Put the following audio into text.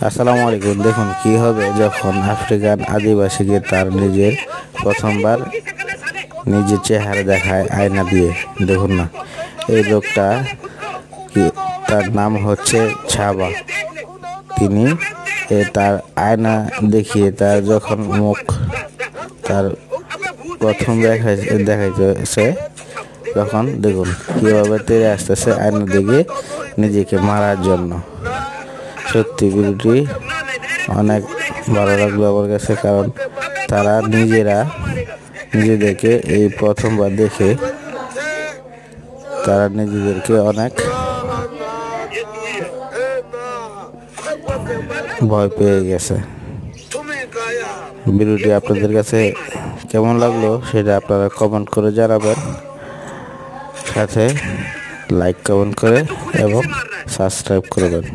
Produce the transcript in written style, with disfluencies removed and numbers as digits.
আসসালামু আলাইকুম। দেখুন কি হবে যখন আফ্রিকান আদিবাসীকে তার নিজের প্রথমবার নিজের চেহারা দেখায় আয়না দিয়ে। দেখুন না, এই লোকটা কি, তার নাম হচ্ছে ছাবা। তিনি তার আয়না দেখিয়ে তার যখন মুখ তার প্রথম দেখাইতেছে, তখন দেখুন কিভাবে তেড়ে আসতেছে আয়না দিকে নিজেকে মারার জন্য। সত্যি ভিডিওটি অনেক ভালো লাগলো আমার কাছে, কারণ তারা নিজেদেরকে এই প্রথমবার দেখে তারা নিজেদেরকে অনেক ভয় পেয়ে গেছে। ভিডিওটি আপনাদের কাছে কেমন লাগলো সেটা আপনারা কমেন্ট করে জানাবেন, সাথে লাইক কমেন্ট করে এবং সাবস্ক্রাইব করবেন।